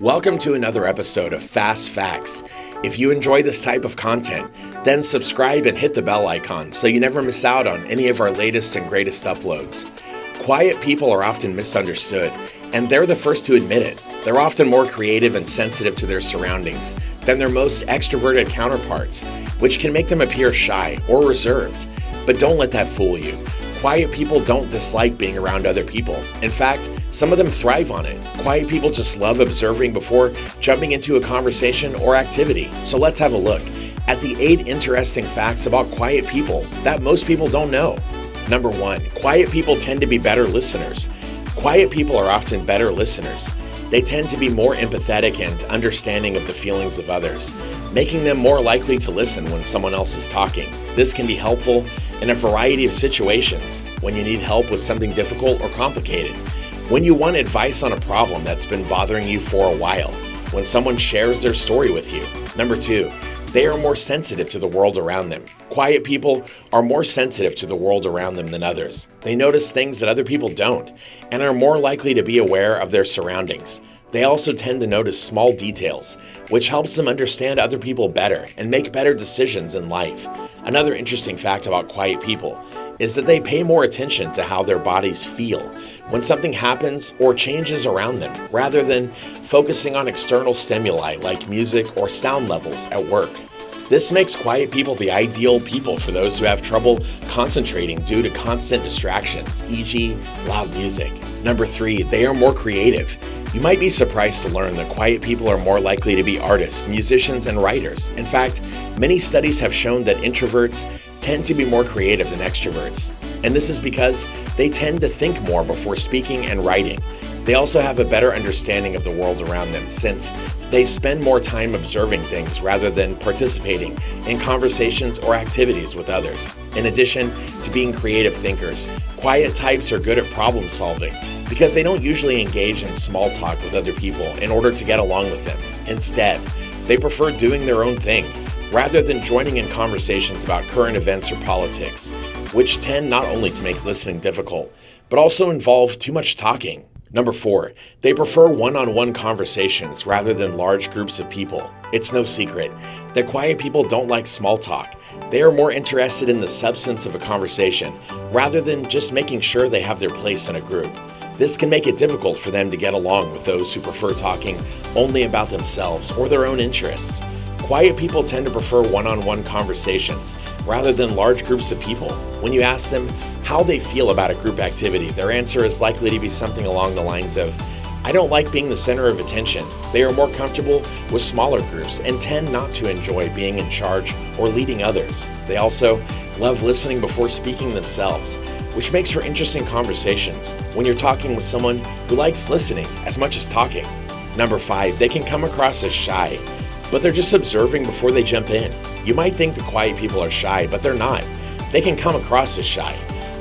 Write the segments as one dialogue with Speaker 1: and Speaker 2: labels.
Speaker 1: Welcome to another episode of Fast Facts. If you enjoy this type of content, then subscribe and hit the bell icon so you never miss out on any of our latest and greatest uploads. Quiet people are often misunderstood, and they're the first to admit it. They're often more creative and sensitive to their surroundings than their most extroverted counterparts, which can make them appear shy or reserved. But don't let that fool you. Quiet people don't dislike being around other people. In fact, some of them thrive on it. Quiet people just love observing before jumping into a conversation or activity. So let's have a look at the 8 interesting facts about quiet people that most people don't know. Number 1, quiet people tend to be better listeners. Quiet people are often better listeners. They tend to be more empathetic and understanding of the feelings of others, making them more likely to listen when someone else is talking. This can be helpful in a variety of situations: when you need help with something difficult or complicated, when you want advice on a problem that's been bothering you for a while, when someone shares their story with you. Number 2, they are more sensitive to the world around them. Quiet people are more sensitive to the world around them than others. They notice things that other people don't and are more likely to be aware of their surroundings. They also tend to notice small details, which helps them understand other people better and make better decisions in life. Another interesting fact about quiet people is that they pay more attention to how their bodies feel when something happens or changes around them, rather than focusing on external stimuli like music or sound levels at work. This makes quiet people the ideal people for those who have trouble concentrating due to constant distractions, e.g., loud music. Number 3, they are more creative. You might be surprised to learn that quiet people are more likely to be artists, musicians, and writers. In fact, many studies have shown that introverts tend to be more creative than extroverts. And this is because they tend to think more before speaking and writing. They also have a better understanding of the world around them, since they spend more time observing things rather than participating in conversations or activities with others. In addition to being creative thinkers, quiet types are good at problem solving because they don't usually engage in small talk with other people in order to get along with them. Instead, they prefer doing their own thing rather than joining in conversations about current events or politics, which tend not only to make listening difficult, but also involve too much talking. Number 4, they prefer one-on-one conversations rather than large groups of people. It's no secret that quiet people don't like small talk. They are more interested in the substance of a conversation rather than just making sure they have their place in a group. This can make it difficult for them to get along with those who prefer talking only about themselves or their own interests. Quiet people tend to prefer one-on-one conversations rather than large groups of people. When you ask them how they feel about a group activity, their answer is likely to be something along the lines of, "I don't like being the center of attention." They are more comfortable with smaller groups and tend not to enjoy being in charge or leading others. They also love listening before speaking themselves, which makes for interesting conversations when you're talking with someone who likes listening as much as talking. Number 5, they can come across as shy, but they're just observing before they jump in. You might think that quiet people are shy, but they're not. They can come across as shy,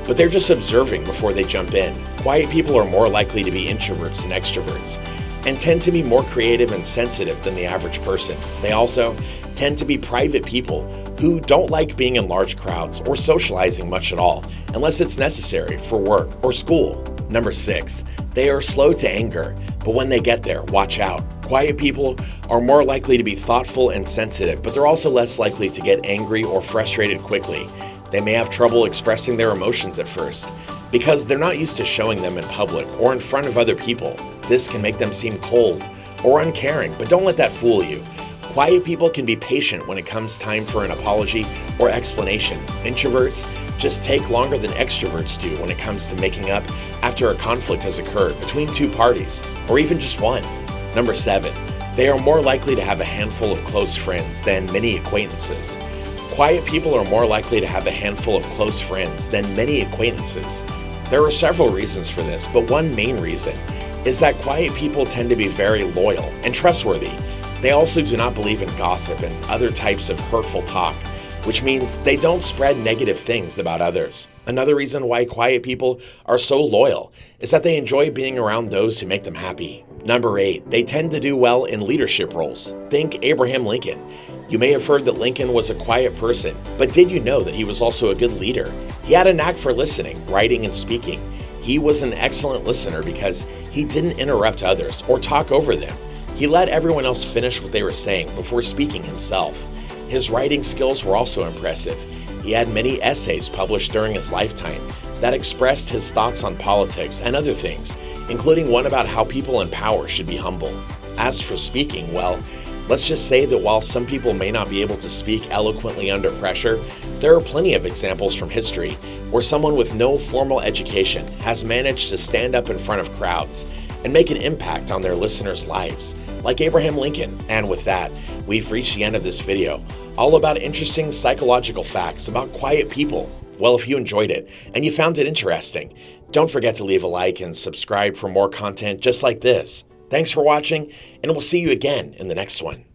Speaker 1: but they're just observing before they jump in. Quiet people are more likely to be introverts than extroverts and tend to be more creative and sensitive than the average person. They also tend to be private people who don't like being in large crowds or socializing much at all unless it's necessary for work or school. Number 6, they are slow to anger, but when they get there, watch out. Quiet people are more likely to be thoughtful and sensitive, but they're also less likely to get angry or frustrated quickly. They may have trouble expressing their emotions at first because they're not used to showing them in public or in front of other people. This can make them seem cold or uncaring, but don't let that fool you. Quiet people can be patient when it comes time for an apology or explanation. Introverts just take longer than extroverts do when it comes to making up after a conflict has occurred between 2 parties, or even just one. Number 7, they are more likely to have a handful of close friends than many acquaintances. Quiet people are more likely to have a handful of close friends than many acquaintances. There are several reasons for this, but one main reason is that quiet people tend to be very loyal and trustworthy. They also do not believe in gossip and other types of hurtful talk, which means they don't spread negative things about others. Another reason why quiet people are so loyal is that they enjoy being around those who make them happy. Number 8, they tend to do well in leadership roles. Think Abraham Lincoln. You may have heard that Lincoln was a quiet person, but did you know that he was also a good leader? He had a knack for listening, writing, and speaking. He was an excellent listener because he didn't interrupt others or talk over them. He let everyone else finish what they were saying before speaking himself. His writing skills were also impressive. He had many essays published during his lifetime that expressed his thoughts on politics and other things, including one about how people in power should be humble. As for speaking, well, let's just say that while some people may not be able to speak eloquently under pressure, there are plenty of examples from history where someone with no formal education has managed to stand up in front of crowds and make an impact on their listeners' lives, like Abraham Lincoln. And with that, we've reached the end of this video, all about interesting psychological facts about quiet people. Well, if you enjoyed it and you found it interesting, don't forget to leave a like and subscribe for more content just like this. Thanks for watching, and we'll see you again in the next one.